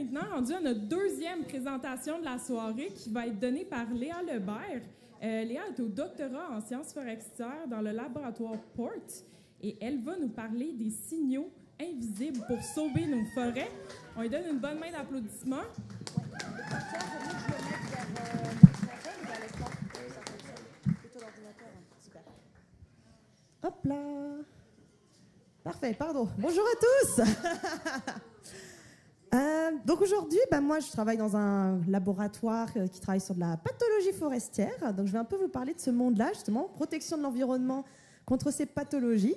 maintenant rendu à notre deuxième présentation de la soirée qui va être donnée par Léa Lebert. Léa est au doctorat en sciences forestières dans le laboratoire PORT et elle va nous parler des signaux invisibles pour sauver nos forêts. On lui donne une bonne main d'applaudissements. Hop là. Parfait, pardon. Bonjour à tous. Donc aujourd'hui, moi je travaille dans un laboratoire qui travaille sur de la pathologie forestière. Donc je vais un peu vous parler de ce monde-là, justement, protection de l'environnement contre ces pathologies.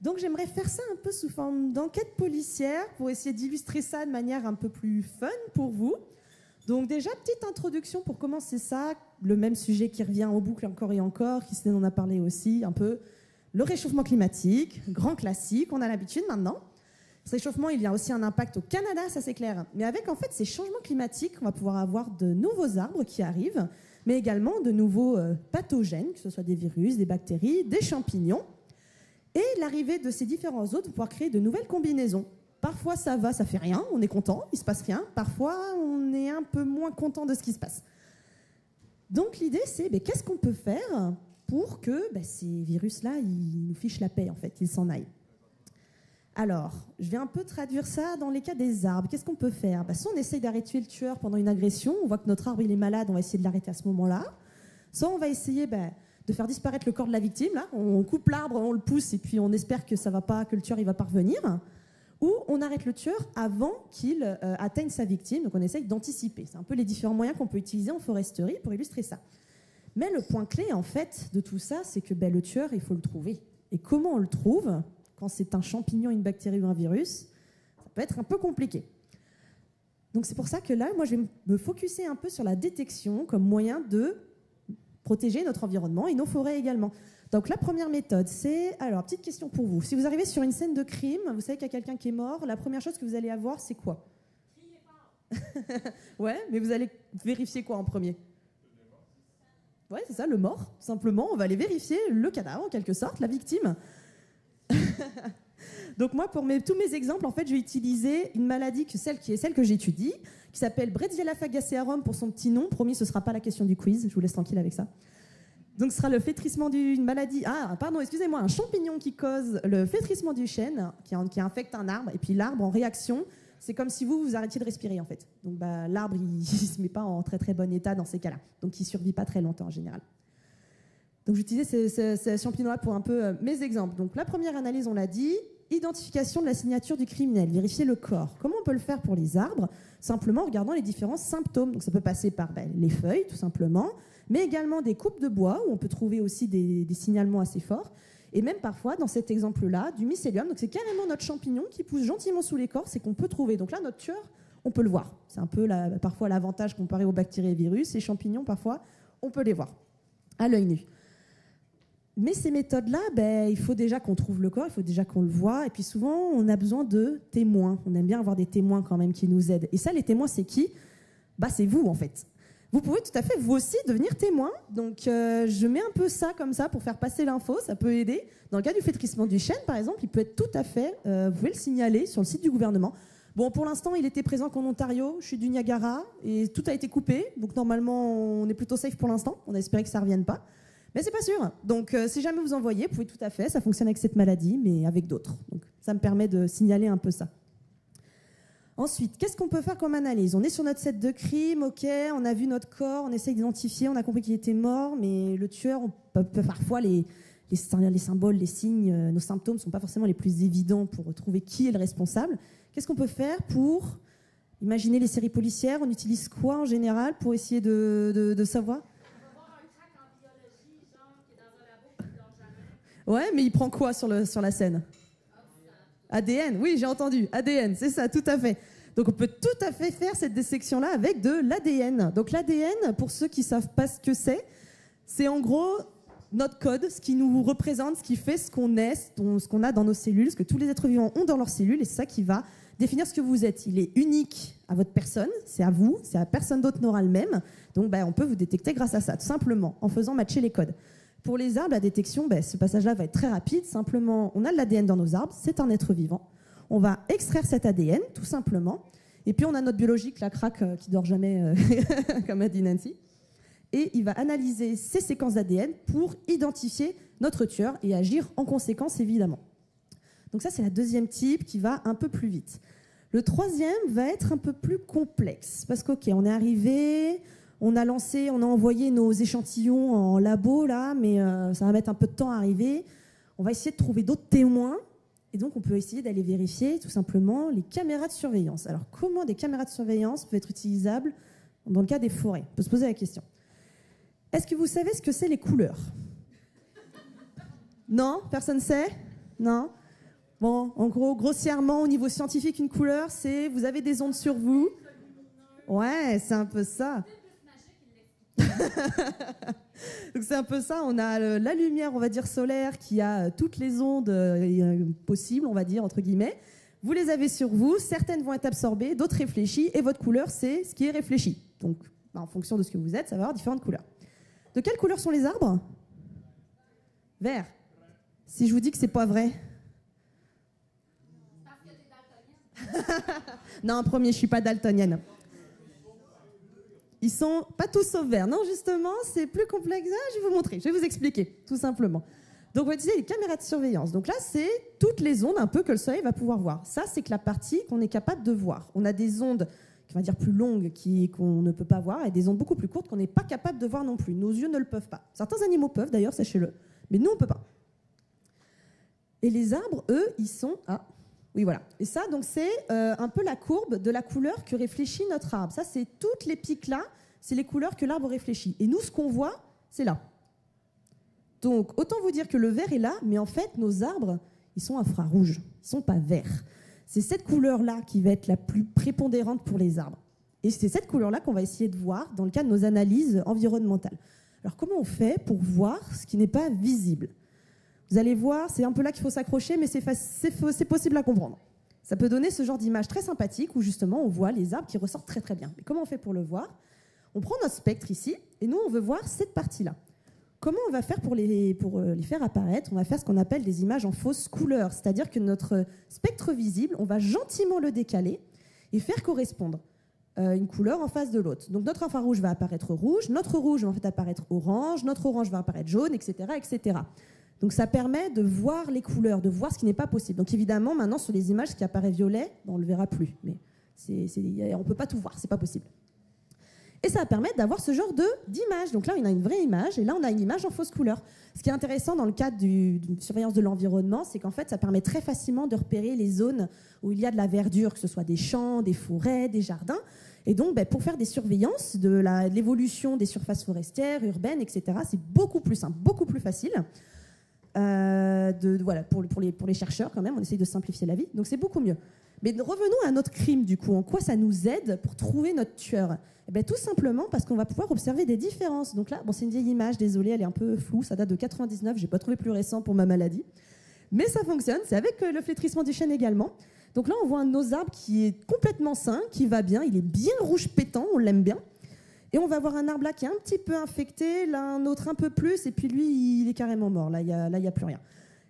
Donc j'aimerais faire ça un peu sous forme d'enquête policière pour essayer d'illustrer ça de manière un peu plus fun pour vous. Donc déjà, petite introduction pour commencer ça, le même sujet qui revient en boucle encore et encore, qui en a parlé aussi un peu, le réchauffement climatique, grand classique, on a l'habitude maintenant. Ce réchauffement, il y a aussi un impact au Canada, ça c'est clair. Mais avec en fait ces changements climatiques, on va pouvoir avoir de nouveaux arbres qui arrivent, mais également de nouveaux pathogènes, que ce soit des virus, des bactéries, des champignons. Et l'arrivée de ces différents hôtes va pouvoir créer de nouvelles combinaisons. Parfois ça va, ça fait rien, on est content, il se passe rien. Parfois on est un peu moins content de ce qui se passe. Donc l'idée c'est qu'est-ce qu'on peut faire pour que ces virus-là, ils nous fichent la paix en fait, ils s'en aillent. Alors, je vais un peu traduire ça dans les cas des arbres. Qu'est-ce qu'on peut faire? Soit on essaye d'arrêter le tueur pendant une agression, on voit que notre arbre il est malade, on va essayer de l'arrêter à ce moment-là. Soit on va essayer de faire disparaître le corps de la victime. Là. On coupe l'arbre, on le pousse et puis on espère que ça va pas, que le tueur il va pas revenir. Ou on arrête le tueur avant qu'il atteigne sa victime. Donc on essaye d'anticiper. C'est un peu les différents moyens qu'on peut utiliser en foresterie pour illustrer ça. Mais le point clé en fait de tout ça, c'est que le tueur, il faut le trouver. Et comment on le trouve? Quand c'est un champignon, une bactérie ou un virus, ça peut être un peu compliqué. Donc c'est pour ça que là, moi, je vais me focuser un peu sur la détection comme moyen de protéger notre environnement et nos forêts également. Donc la première méthode, c'est... Alors, petite question pour vous. Si vous arrivez sur une scène de crime, vous savez qu'il y a quelqu'un qui est mort, la première chose que vous allez avoir, c'est quoi? Ouais, mais vous allez vérifier quoi en premier? Ouais, c'est ça, le mort. Simplement, on va aller vérifier le cadavre, en quelque sorte, la victime. Donc moi, pour tous mes exemples, en fait, je vais utiliser une maladie celle que j'étudie, qui s'appelle Bredsiella fagacearum pour son petit nom. Promis, ce ne sera pas la question du quiz, je vous laisse tranquille avec ça. Donc ce sera le flétrissement d'une maladie... Ah, pardon, excusez-moi, un champignon qui cause le flétrissement du chêne, qui infecte un arbre, et puis l'arbre, en réaction, c'est comme si vous arrêtiez de respirer, en fait. Donc l'arbre, il ne se met pas en très très bon état dans ces cas-là. Donc il ne survit pas très longtemps, en général. Donc j'utilisais ce champignon-là pour un peu mes exemples. Donc la première analyse, on l'a dit, identification de la signature du criminel, vérifier le corps. Comment on peut le faire pour les arbres? Simplement en regardant les différents symptômes. Donc ça peut passer par les feuilles, tout simplement, mais également des coupes de bois, où on peut trouver aussi des signalements assez forts, et même parfois, dans cet exemple-là, du mycélium. Donc c'est carrément notre champignon qui pousse gentiment sous l'écorce et qu'on peut trouver. Donc là, notre tueur, on peut le voir. C'est un peu parfois l'avantage comparé aux bactéries et virus. Les champignons, parfois, on peut les voir à l'œil nu. Mais ces méthodes-là, il faut déjà qu'on trouve le corps, il faut déjà qu'on le voit. Et puis souvent, on a besoin de témoins. On aime bien avoir des témoins quand même qui nous aident. Et ça, les témoins, c'est qui? C'est vous, en fait. Vous pouvez tout à fait, vous aussi, devenir témoin. Donc, je mets un peu ça comme ça pour faire passer l'info. Ça peut aider. Dans le cas du flétrissement du chêne, par exemple, il peut être tout à fait... vous pouvez le signaler sur le site du gouvernement. Bon, pour l'instant, il était présent qu'en Ontario. Je suis du Niagara et tout a été coupé. Donc, normalement, on est plutôt safe pour l'instant. On a espéré que ça ne revienne pas. Mais c'est pas sûr. Donc, si jamais vous en voyez, vous pouvez tout à fait. Ça fonctionne avec cette maladie, mais avec d'autres. Donc, ça me permet de signaler un peu ça. Ensuite, qu'est-ce qu'on peut faire comme analyse? On est sur notre set de crime, ok, on a vu notre corps, on essaye d'identifier, on a compris qu'il était mort, mais le tueur, parfois les symboles, les signes, nos symptômes ne sont pas forcément les plus évidents pour trouver qui est le responsable. Qu'est-ce qu'on peut faire pour imaginer les séries policières? On utilise quoi en général pour essayer de savoir? Ouais, mais il prend quoi sur la scène? ADN, oui, j'ai entendu. ADN, c'est ça, tout à fait. Donc on peut tout à fait faire cette dissection-là avec de l'ADN. Donc l'ADN, pour ceux qui ne savent pas ce que c'est en gros notre code, ce qui nous représente, ce qui fait ce qu'on est, ce qu'on a dans nos cellules, ce que tous les êtres vivants ont dans leurs cellules, et c'est ça qui va définir ce que vous êtes. Il est unique à votre personne, c'est à vous, c'est à personne d'autre n'aura le même. Donc on peut vous détecter grâce à ça, tout simplement, en faisant matcher les codes. Pour les arbres, la détection, ce passage-là va être très rapide. Simplement, on a de l'ADN dans nos arbres, c'est un être vivant. On va extraire cet ADN, tout simplement. Et puis on a notre biologique, la craque, qui dort jamais, comme a dit Nancy. Et il va analyser ces séquences d'ADN pour identifier notre tueur et agir en conséquence, évidemment. Donc ça, c'est la deuxième type qui va un peu plus vite. Le troisième va être un peu plus complexe. Parce qu'ok, on est arrivé, on a envoyé nos échantillons en labo, là, mais ça va mettre un peu de temps à arriver. On va essayer de trouver d'autres témoins. Et donc, on peut essayer d'aller vérifier, tout simplement, les caméras de surveillance. Alors, comment des caméras de surveillance peuvent être utilisables dans le cas des forêts? On peut se poser la question. Est-ce que vous savez ce que c'est les couleurs? Non? Personne ne sait? Non? Bon, en gros, grossièrement, au niveau scientifique, une couleur, c'est vous avez des ondes sur vous. Ouais, c'est un peu ça. Donc c'est un peu ça. On a la lumière, on va dire solaire, qui a toutes les ondes possibles, on va dire entre guillemets. Vous les avez sur vous. Certaines vont être absorbées, d'autres réfléchies, et votre couleur, c'est ce qui est réfléchi. Donc, en fonction de ce que vous êtes, ça va avoir différentes couleurs. De quelle couleur sont les arbres? Vert. Si je vous dis que c'est pas vrai. Non, premier, je suis pas daltonienne. Ils sont pas tous sauf verts. Non, justement, c'est plus complexe. Ah, je vais vous montrer, je vais vous expliquer, tout simplement. Donc, on va utiliser les caméras de surveillance. Donc là, c'est toutes les ondes un peu que le soleil va pouvoir voir. Ça, c'est que la partie qu'on est capable de voir. On a des ondes, on va dire plus longues, qu'on ne peut pas voir, et des ondes beaucoup plus courtes qu'on n'est pas capable de voir non plus. Nos yeux ne le peuvent pas. Certains animaux peuvent, d'ailleurs, sachez-le. Mais nous, on ne peut pas. Et les arbres, eux, ils sont... Ah, oui, voilà. Et ça, donc, c'est un peu la courbe de la couleur que réfléchit notre arbre. Ça, c'est toutes les pics-là, c'est les couleurs que l'arbre réfléchit. Et nous, ce qu'on voit, c'est là. Donc, autant vous dire que le vert est là, mais en fait, nos arbres, ils sont infrarouges. Ils ne sont pas verts. C'est cette couleur-là qui va être la plus prépondérante pour les arbres. Et c'est cette couleur-là qu'on va essayer de voir dans le cadre de nos analyses environnementales. Alors, comment on fait pour voir ce qui n'est pas visible? Vous allez voir, c'est un peu là qu'il faut s'accrocher, mais c'est possible à comprendre. Ça peut donner ce genre d'image très sympathique où justement on voit les arbres qui ressortent très très bien. Mais comment on fait pour le voir? On prend notre spectre ici, et nous on veut voir cette partie-là. Comment on va faire pour les faire apparaître? On va faire ce qu'on appelle des images en fausse couleur, c'est-à-dire que notre spectre visible, on va gentiment le décaler et faire correspondre une couleur en face de l'autre. Donc notre infrarouge va apparaître rouge, notre rouge va en fait apparaître orange, notre orange va apparaître jaune, etc., etc. Donc ça permet de voir les couleurs, de voir ce qui n'est pas possible. Donc évidemment, maintenant, sur les images, ce qui apparaît violet, on ne le verra plus. Mais on ne peut pas tout voir, c'est pas possible. Et ça va permettre d'avoir ce genre d'image. Donc là, on a une vraie image, et là, on a une image en fausse couleur. Ce qui est intéressant dans le cadre d'une surveillance de l'environnement, c'est qu'en fait, ça permet très facilement de repérer les zones où il y a de la verdure, que ce soit des champs, des forêts, des jardins. Et donc, pour faire des surveillances de l'évolution des surfaces forestières, urbaines, etc., c'est beaucoup plus simple, beaucoup plus facile. Voilà, pour les chercheurs, quand même, on essaye de simplifier la vie. Donc, c'est beaucoup mieux. Mais revenons à notre crime, du coup. En quoi ça nous aide pour trouver notre tueur? Tout simplement parce qu'on va pouvoir observer des différences. Donc là, c'est une vieille image, désolée, elle est un peu floue, ça date de 99, je n'ai pas trouvé plus récent pour ma maladie. Mais ça fonctionne, c'est avec le flétrissement du chêne également. Donc là, on voit un de nos arbres qui est complètement sain, qui va bien, il est bien rouge pétant, on l'aime bien. Et on va voir un arbre là qui est un petit peu infecté, là un autre un peu plus, et puis lui, il est carrément mort, là, il n'y a plus rien.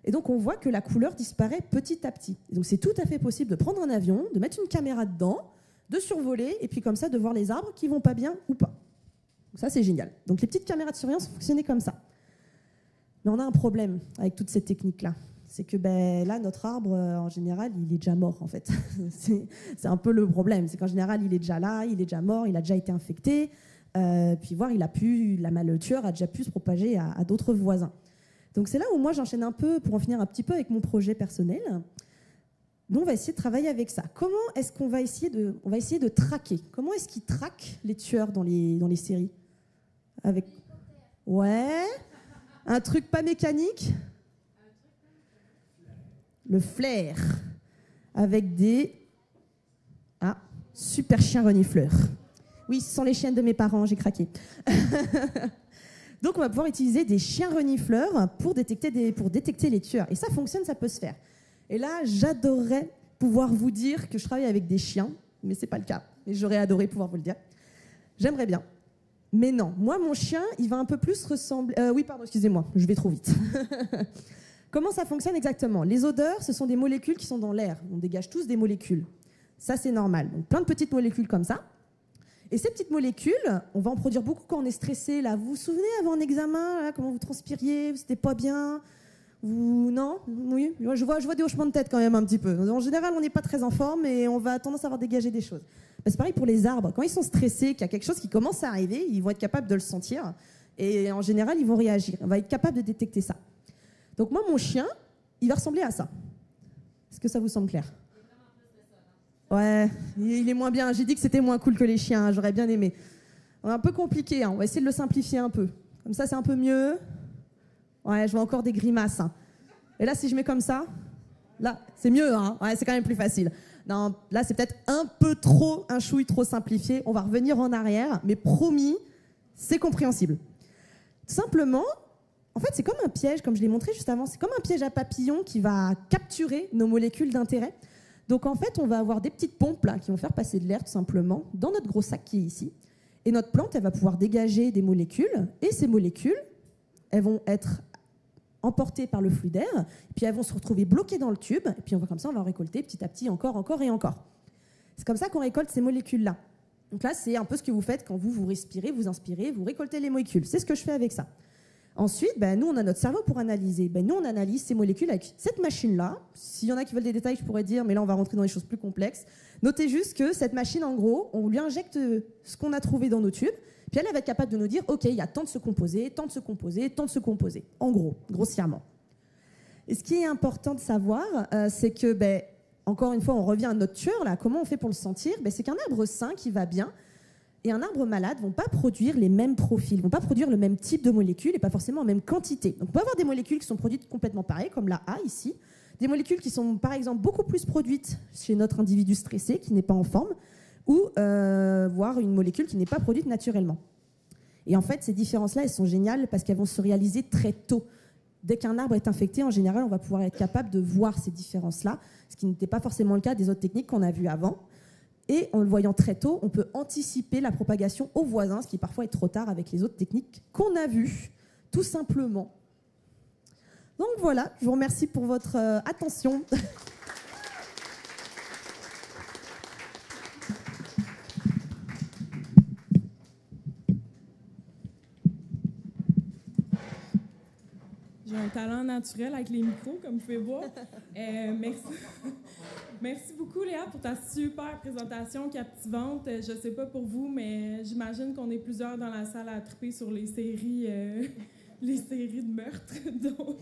Et donc, on voit que la couleur disparaît petit à petit. Et donc, c'est tout à fait possible de prendre un avion, de mettre une caméra dedans, de survoler, et puis comme ça, de voir les arbres qui vont pas bien ou pas. Donc ça, c'est génial. Donc, les petites caméras de surveillance fonctionnaient comme ça. Mais on a un problème avec toutes ces techniques-là. C'est que là, notre arbre, en général, il est déjà mort, en fait. C'est un peu le problème. C'est qu'en général, il est déjà là, il est déjà mort, il a déjà été infecté. Puis voir, le tueur a déjà pu se propager à d'autres voisins. Donc c'est là où moi j'enchaîne un peu pour en finir un petit peu avec mon projet personnel. Donc on va essayer de travailler avec ça. Comment est-ce qu'on va essayer de traquer? Comment est-ce qu'ils traquent les tueurs dans les séries? Ouais, un truc pas mécanique. Le flair avec des super chiens renifleurs. Oui, ce sont les chiennes de mes parents, j'ai craqué. Donc, on va pouvoir utiliser des chiens renifleurs pour détecter les tueurs. Et ça fonctionne, ça peut se faire. Et là, j'adorerais pouvoir vous dire que je travaille avec des chiens, mais ce n'est pas le cas. Et j'aurais adoré pouvoir vous le dire. J'aimerais bien. Mais non, moi, mon chien, il va un peu plus ressembler... oui, pardon, excusez-moi, je vais trop vite. Comment ça fonctionne exactement? Les odeurs, ce sont des molécules qui sont dans l'air. On dégage tous des molécules. Ça, c'est normal. Donc, plein de petites molécules comme ça. Et ces petites molécules, on va en produire beaucoup quand on est stressé. Là. Vous vous souvenez, avant un examen, là, comment vous transpiriez, c'était pas bien? Non? Oui? Je vois des hochements de tête quand même un petit peu. En général, on n'est pas très en forme et on va tendance à avoir dégagé des choses. C'est pareil pour les arbres. Quand ils sont stressés, qu'il y a quelque chose qui commence à arriver, ils vont être capables de le sentir. Et en général, ils vont réagir. On va être capable de détecter ça. Donc moi, mon chien, il va ressembler à ça. Est-ce que ça vous semble clair? Ouais, il est moins bien. J'ai dit que c'était moins cool que les chiens. Hein. J'aurais bien aimé. Un peu compliqué. Hein. On va essayer de le simplifier un peu. Comme ça, c'est un peu mieux. Ouais, je vois encore des grimaces. Hein. Et là, si je mets comme ça, là, c'est mieux. Hein. Ouais, c'est quand même plus facile. Non, là, c'est peut-être un peu trop, un chouille trop simplifié. On va revenir en arrière, mais promis, c'est compréhensible. Tout simplement, en fait, c'est comme un piège, comme je l'ai montré juste avant. C'est comme un piège à papillons qui va capturer nos molécules d'intérêt. Donc, en fait, on va avoir des petites pompes là, qui vont faire passer de l'air, tout simplement, dans notre gros sac qui est ici. Et notre plante, elle va pouvoir dégager des molécules. Et ces molécules, elles vont être emportées par le flux d'air, puis elles vont se retrouver bloquées dans le tube, et puis comme ça, on va en récolter petit à petit, encore et encore. C'est comme ça qu'on récolte ces molécules-là. Donc là, c'est un peu ce que vous faites quand vous respirez, vous inspirez, vous récoltez les molécules. C'est ce que je fais avec ça. Ensuite, nous, on a notre cerveau pour analyser. Nous, on analyse ces molécules avec cette machine-là. S'il y en a qui veulent des détails, je pourrais dire, mais là, on va rentrer dans des choses plus complexes. Notez juste que cette machine, en gros, on lui injecte ce qu'on a trouvé dans nos tubes, puis elle va être capable de nous dire, OK, il y a tant de ce composé, tant de ce composé, tant de ce composé. En gros, grossièrement. Et ce qui est important de savoir, c'est que, encore une fois, on revient à notre tueur, là. Comment on fait pour le sentir? C'est qu'un arbre sain qui va bien et un arbre malade ne vont pas produire les mêmes profils, ne vont pas produire le même type de molécules et pas forcément en même quantité. Donc on peut avoir des molécules qui sont produites complètement pareilles, comme la A ici, des molécules qui sont par exemple beaucoup plus produites chez notre individu stressé, qui n'est pas en forme, ou voire une molécule qui n'est pas produite naturellement. Et en fait, ces différences-là, elles sont géniales parce qu'elles vont se réaliser très tôt. Dès qu'un arbre est infecté, en général, on va pouvoir être capable de voir ces différences-là, ce qui n'était pas forcément le cas des autres techniques qu'on a vues avant. Et en le voyant très tôt, on peut anticiper la propagation aux voisins, ce qui parfois est trop tard avec les autres techniques qu'on a vues, tout simplement. Donc voilà, je vous remercie pour votre attention. J'ai un talent naturel avec les micros, comme vous pouvez voir. Merci. Merci beaucoup, Léa, pour ta super présentation captivante. Je ne sais pas pour vous, mais j'imagine qu'on est plusieurs dans la salle à triper sur les séries de meurtres. Donc,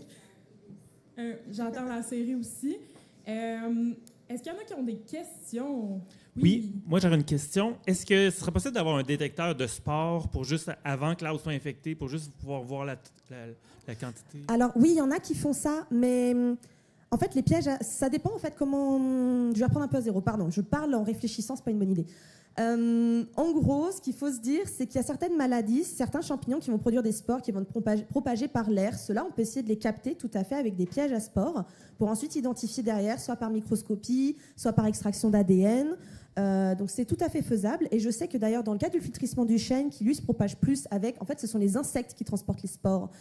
j'entends la série aussi. Est-ce qu'il y en a qui ont des questions? Oui, moi j'aurais une question. Est-ce que ce serait possible d'avoir un détecteur de sport pour juste, avant que l'arbre soit infecté, pour juste pouvoir voir la quantité? Alors oui, il y en a qui font ça, mais en fait les pièges, ça dépend en fait comment... Je vais reprendre un peu à zéro, pardon. Je parle en réfléchissant, c'est pas une bonne idée. En gros, ce qu'il faut se dire, c'est qu'il y a certaines maladies, certains champignons qui vont produire des spores qui vont être propagés par l'air. Ceux-là, on peut essayer de les capter tout à fait avec des pièges à spores pour ensuite identifier derrière, soit par microscopie, soit par extraction d'ADN. Donc c'est tout à fait faisable. Et je sais que d'ailleurs, dans le cas du filtrissement du chêne, qui lui se propage plus avec... En fait, ce sont les insectes qui transportent les spores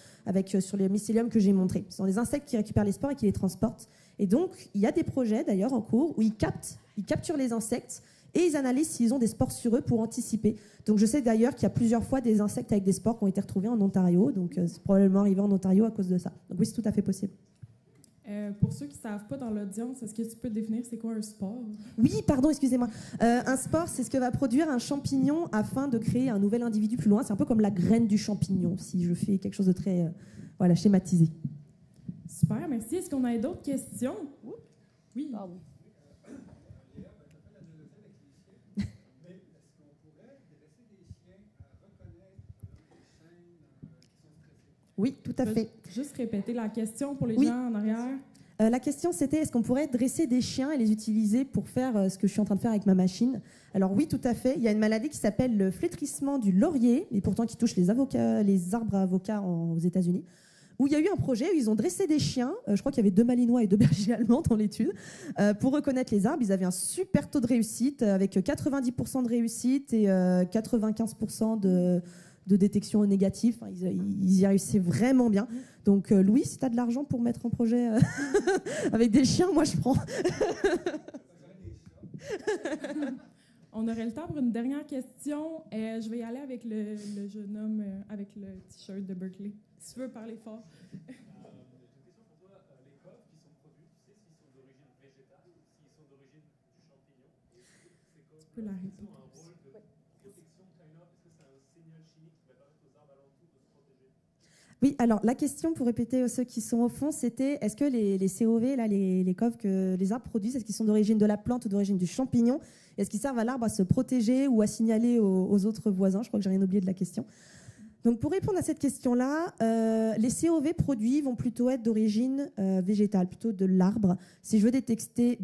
sur les mycéliums que j'ai montrés. Ce sont les insectes qui récupèrent les spores et qui les transportent. Et donc, il y a des projets d'ailleurs en cours où ils capturent les insectes et ils analysent s'ils ont des spores sur eux pour anticiper. Donc je sais d'ailleurs qu'il y a plusieurs fois des insectes avec des spores qui ont été retrouvés en Ontario. Donc c'est probablement arrivé en Ontario à cause de ça. Donc oui, c'est tout à fait possible. Pour ceux qui ne savent pas dans l'audience, est-ce que tu peux définir c'est quoi un spore? Oui, pardon, excusez-moi. Un spore, c'est ce que va produire un champignon afin de créer un nouvel individu plus loin. C'est un peu comme la graine du champignon, si je fais quelque chose de très schématisé. Super, merci. Est-ce qu'on a d'autres questions? Oui. Pardon. Oui, tout à fait. Juste répéter la question pour les gens en arrière. La question, c'était est-ce qu'on pourrait dresser des chiens et les utiliser pour faire ce que je suis en train de faire avec ma machine? Alors oui, tout à fait. Il y a une maladie qui s'appelle le flétrissement du laurier, et pourtant qui touche les arbres à avocats aux États-Unis, où il y a eu un projet où ils ont dressé des chiens. Je crois qu'il y avait 2 malinois et 2 bergers allemands dans l'étude, pour reconnaître les arbres. Ils avaient un super taux de réussite, avec 90% de réussite et 95% de détection négative. Enfin, ils y réussissaient vraiment bien. Donc, Louis, si tu as de l'argent pour mettre en projet avec des chiens, moi, je prends. On aurait le temps pour une dernière question. Je vais y aller avec le jeune homme avec le T-shirt de Berkeley. Si tu veux parler fort. J'ai une question pour toi. Les coffres qui sont produits, tu sais s'ils sont d'origine végétale ou s'ils sont d'origine du champignon? Tu peux la répéter. Ont un rôle de protection kind of. Est-ce que c'est un signal chimique qui va permettre aux arbres alentours de se protéger? Oui, alors la question, pour répéter ceux qui sont au fond, c'était est-ce que les COV, là, les coves que les arbres produisent, est-ce qu'ils sont d'origine de la plante ou d'origine du champignon? Est-ce qu'ils servent à l'arbre à se protéger ou à signaler aux autres voisins? Je crois que j'ai rien oublié de la question. Donc pour répondre à cette question-là, les COV produits vont plutôt être d'origine végétale, plutôt de l'arbre. Si je veux détecter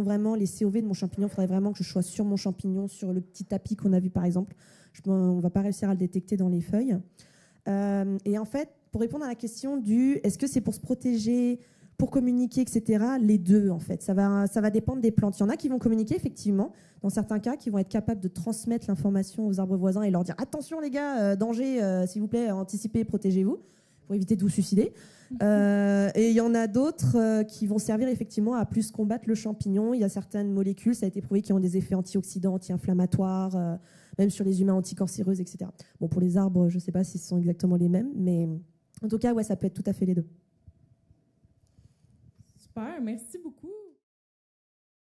vraiment les COV de mon champignon, il faudrait vraiment que je sois sur mon champignon, sur le petit tapis qu'on a vu par exemple. On ne va pas réussir à le détecter dans les feuilles. Et en fait, pour répondre à la question du est-ce que c'est pour se protéger, pour communiquer, etc., les deux, en fait. Ça va dépendre des plantes. Il y en a qui vont communiquer, effectivement, dans certains cas, qui vont être capables de transmettre l'information aux arbres voisins et leur dire « Attention, les gars, danger, s'il vous plaît, anticipez, protégez-vous », pour éviter de vous suicider. Et il y en a d'autres qui vont servir, effectivement, à plus combattre le champignon. Il y a certaines molécules, ça a été prouvé, qui ont des effets antioxydants, anti-inflammatoires, même sur les humains, anticancéreuses, etc. Bon, pour les arbres, je ne sais pas si ce sont exactement les mêmes, mais en tout cas, ouais, ça peut être tout à fait les deux. Super, merci beaucoup.